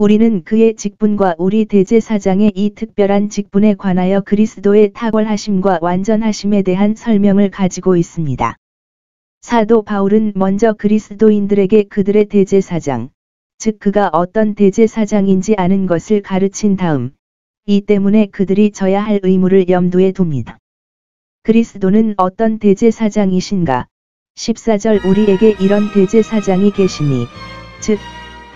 우리는 그의 직분과 우리 대제사장의 이 특별한 직분에 관하여 그리스도의 탁월하심과 완전하심에 대한 설명을 가지고 있습니다. 사도 바울은 먼저 그리스도인들에게 그들의 대제사장, 즉 그가 어떤 대제사장인지 아는 것을 가르친 다음, 이 때문에 그들이 져야 할 의무를 염두에 둡니다. 그리스도는 어떤 대제사장이신가? 14절 우리에게 이런 대제사장이 계시니, 즉,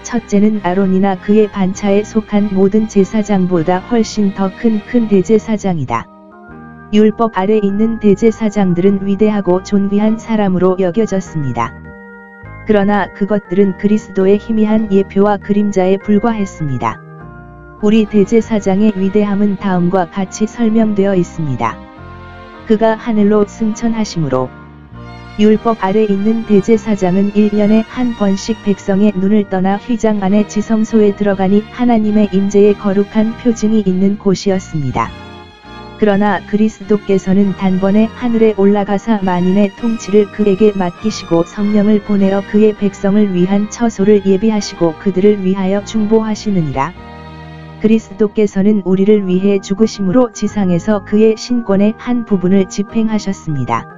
첫째는 아론이나 그의 반차에 속한 모든 제사장보다 훨씬 더 큰 대제사장이다. 율법 아래 있는 대제사장들은 위대하고 존귀한 사람으로 여겨졌습니다. 그러나 그것들은 그리스도의 희미한 예표와 그림자에 불과했습니다. 우리 대제사장의 위대함은 다음과 같이 설명되어 있습니다. 그가 하늘로 승천하심으로 율법 아래 있는 대제사장은 1년에 한 번씩 백성의 눈을 떠나 휘장 안의 지성소에 들어가니 하나님의 임재의 거룩한 표징이 있는 곳이었습니다. 그러나 그리스도께서는 단번에 하늘에 올라가사 만인의 통치를 그에게 맡기시고 성령을 보내어 그의 백성을 위한 처소를 예비하시고 그들을 위하여 중보하시느니라. 그리스도께서는 우리를 위해 죽으심으로 지상에서 그의 신권의 한 부분을 집행하셨습니다.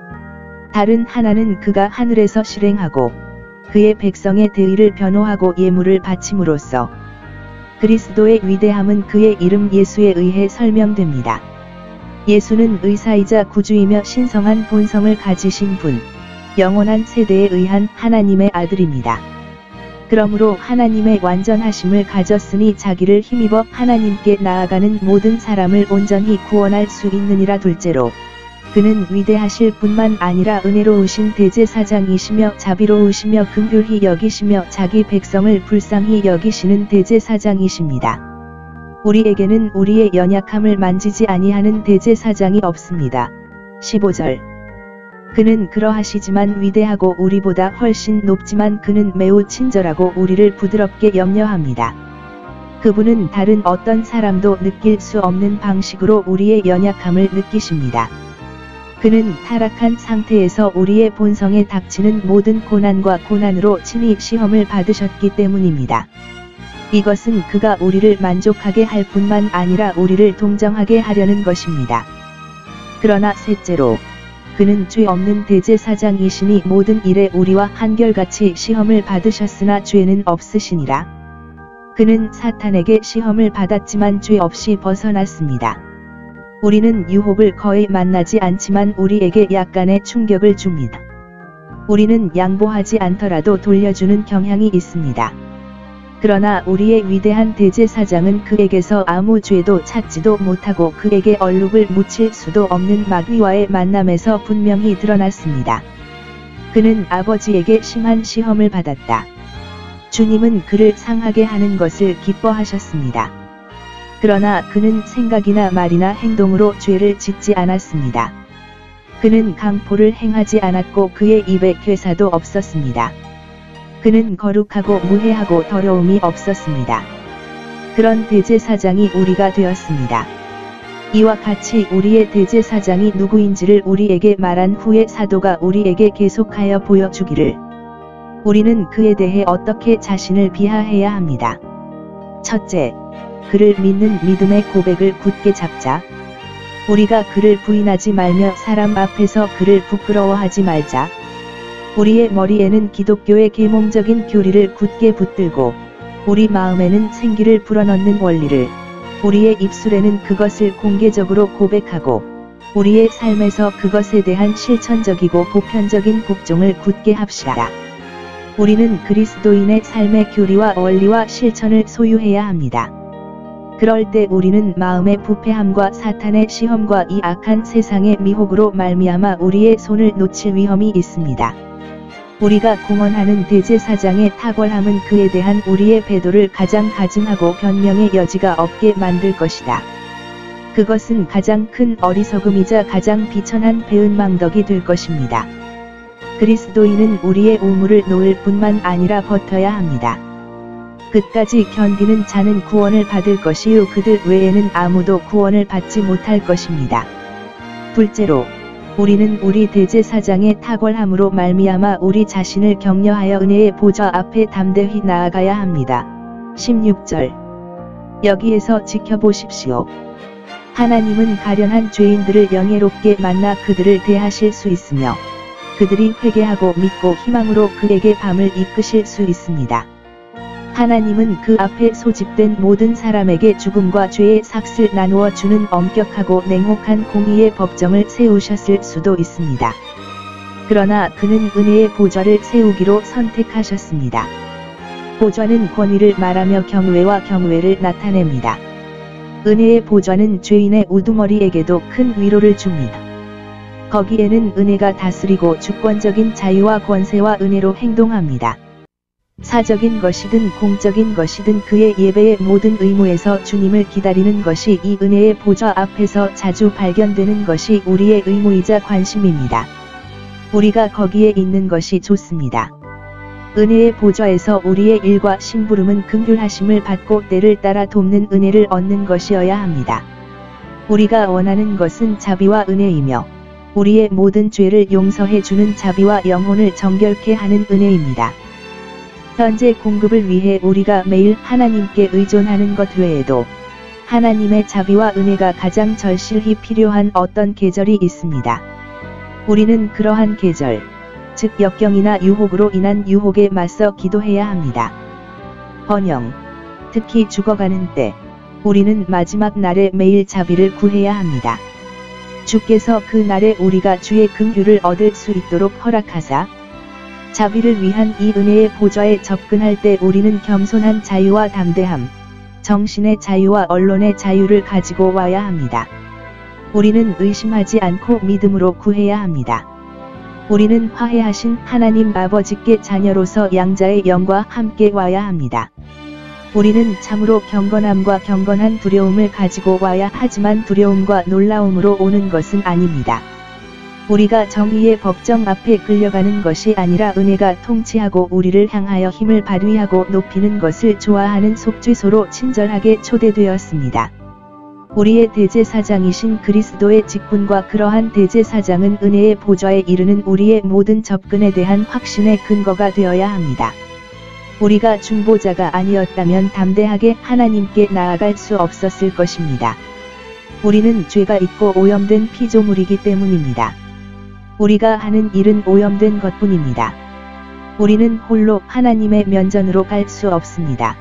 다른 하나는 그가 하늘에서 실행하고 그의 백성의 대의를 변호하고 예물을 바침으로써 그리스도의 위대함은 그의 이름 예수에 의해 설명됩니다. 예수는 의사이자 구주이며 신성한 본성을 가지신 분, 영원한 세대에 의한 하나님의 아들입니다. 그러므로 하나님의 완전하심을 가졌으니 자기를 힘입어 하나님께 나아가는 모든 사람을 온전히 구원할 수 있느니라. 둘째로 그는 위대하실 뿐만 아니라 은혜로우신 대제사장이시며 자비로우시며 긍휼히 여기시며 자기 백성을 불쌍히 여기시는 대제사장이십니다. 우리에게는 우리의 연약함을 만지지 아니하는 대제사장이 없습니다. 15절 그는 그러하시지만 위대하고 우리보다 훨씬 높지만 그는 매우 친절하고 우리를 부드럽게 염려합니다. 그분은 다른 어떤 사람도 느낄 수 없는 방식으로 우리의 연약함을 느끼십니다. 그는 타락한 상태에서 우리의 본성에 닥치는 모든 고난과 고난으로 친히 시험을 받으셨기 때문입니다. 이것은 그가 우리를 만족하게 할 뿐만 아니라 우리를 동정하게 하려는 것입니다. 그러나 셋째로 그는 죄 없는 대제사장이시니 모든 일에 우리와 한결같이 시험을 받으셨으나 죄는 없으시니라. 그는 사탄에게 시험을 받았지만 죄 없이 벗어났습니다. 우리는 유혹을 거의 만나지 않지만 우리에게 약간의 충격을 줍니다. 우리는 양보하지 않더라도 돌려주는 경향이 있습니다. 그러나 우리의 위대한 대제사장은 그에게서 아무 죄도 찾지도 못하고 그에게 얼룩을 묻힐 수도 없는 마귀와의 만남에서 분명히 드러났습니다. 그는 아버지에게 심한 시험을 받았다. 주님은 그를 상하게 하는 것을 기뻐하셨습니다. 그러나 그는 생각이나 말이나 행동으로 죄를 짓지 않았습니다. 그는 강포를 행하지 않았고 그의 입에 괴사도 없었습니다. 그는 거룩하고 무해하고 더러움이 없었습니다. 그런 대제사장이 우리가 되었습니다. 이와 같이 우리의 대제사장이 누구인지를 우리에게 말한 후에 사도가 우리에게 계속하여 보여주기를 우리는 그에 대해 어떻게 자신을 비하해야 합니다. 첫째, 그를 믿는 믿음의 고백을 굳게 잡자. 우리가 그를 부인하지 말며 사람 앞에서 그를 부끄러워하지 말자. 우리의 머리에는 기독교의 계몽적인 교리를 굳게 붙들고 우리 마음에는 생기를 불어넣는 원리를, 우리의 입술에는 그것을 공개적으로 고백하고 우리의 삶에서 그것에 대한 실천적이고 보편적인 복종을 굳게 합시다. 우리는 그리스도인의 삶의 교리와 원리와 실천을 소유해야 합니다. 그럴 때 우리는 마음의 부패함과 사탄의 시험과 이 악한 세상의 미혹으로 말미암아 우리의 손을 놓칠 위험이 있습니다. 우리가 공언하는 대제사장의 탁월함은 그에 대한 우리의 배도를 가장 가증하고 변명의 여지가 없게 만들 것이다. 그것은 가장 큰 어리석음이자 가장 비천한 배은망덕이 될 것입니다. 그리스도인은 우리의 우물을 놓을 뿐만 아니라 버텨야 합니다. 끝까지 견디는 자는 구원을 받을 것이요 그들 외에는 아무도 구원을 받지 못할 것입니다. 둘째로, 우리는 우리 대제사장의 탁월함으로 말미암아 우리 자신을 격려하여 은혜의 보좌 앞에 담대히 나아가야 합니다. 16절. 여기에서 지켜보십시오. 하나님은 가련한 죄인들을 영예롭게 만나 그들을 대하실 수 있으며 그들이 회개하고 믿고 희망으로 그에게 밤을 이끄실 수 있습니다. 하나님은 그 앞에 소집된 모든 사람에게 죽음과 죄의 삭을 나누어 주는 엄격하고 냉혹한 공의의 법정을 세우셨을 수도 있습니다. 그러나 그는 은혜의 보좌를 세우기로 선택하셨습니다. 보좌는 권위를 말하며 경외와 경외를 나타냅니다. 은혜의 보좌는 죄인의 우두머리에게도 큰 위로를 줍니다. 거기에는 은혜가 다스리고 주권적인 자유와 권세와 은혜로 행동합니다. 사적인 것이든 공적인 것이든 그의 예배의 모든 의무에서 주님을 기다리는 것이 이 은혜의 보좌 앞에서 자주 발견되는 것이 우리의 의무이자 관심입니다. 우리가 거기에 있는 것이 좋습니다. 은혜의 보좌에서 우리의 일과 심부름은 긍휼하심을 받고 때를 따라 돕는 은혜를 얻는 것이어야 합니다. 우리가 원하는 것은 자비와 은혜이며 우리의 모든 죄를 용서해 주는 자비와 영혼을 정결케 하는 은혜입니다. 현재 공급을 위해 우리가 매일 하나님께 의존하는 것 외에도 하나님의 자비와 은혜가 가장 절실히 필요한 어떤 계절이 있습니다. 우리는 그러한 계절, 즉 역경이나 유혹으로 인한 유혹에 맞서 기도해야 합니다. 번영, 특히 죽어가는 때, 우리는 마지막 날에 매일 자비를 구해야 합니다. 주께서 그 날에 우리가 주의 긍휼을 얻을 수 있도록 허락하사 자비를 위한 이 은혜의 보좌에 접근할 때 우리는 겸손한 자유와 담대함, 정신의 자유와 언론의 자유를 가지고 와야 합니다. 우리는 의심하지 않고 믿음으로 구해야 합니다. 우리는 화해하신 하나님 아버지께 자녀로서 양자의 영과 함께 와야 합니다. 우리는 참으로 경건함과 경건한 두려움을 가지고 와야 하지만 두려움과 놀라움으로 오는 것은 아닙니다. 우리가 정의의 법정 앞에 끌려가는 것이 아니라 은혜가 통치하고 우리를 향하여 힘을 발휘하고 높이는 것을 좋아하는 속죄소로 친절하게 초대되었습니다. 우리의 대제사장이신 그리스도의 직분과 그러한 대제사장은 은혜의 보좌에 이르는 우리의 모든 접근에 대한 확신의 근거가 되어야 합니다. 우리가 중보자가 아니었다면 담대하게 하나님께 나아갈 수 없었을 것입니다. 우리는 죄가 있고 오염된 피조물이기 때문입니다. 우리가 하는 일은 오염된 것뿐입니다. 우리는 홀로 하나님의 면전으로 갈 수 없습니다.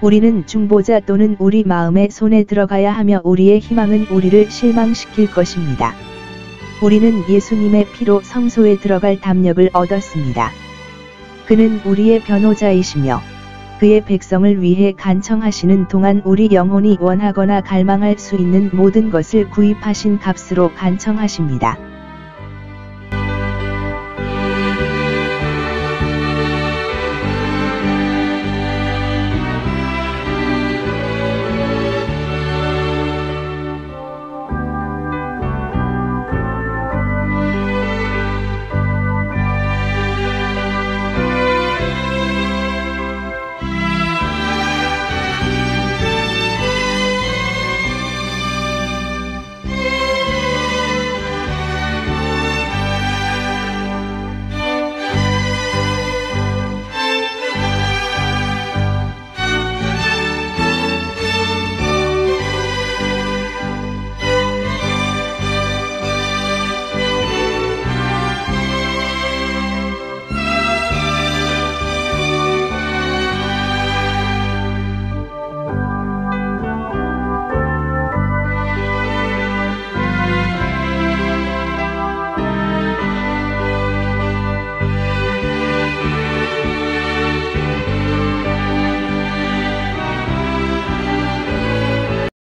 우리는 중보자 또는 우리 마음의 손에 들어가야 하며 우리의 희망은 우리를 실망시킬 것입니다. 우리는 예수님의 피로 성소에 들어갈 담력을 얻었습니다. 그는 우리의 변호자이시며 그의 백성을 위해 간청하시는 동안 우리 영혼이 원하거나 갈망할 수 있는 모든 것을 구입하신 값으로 간청하십니다.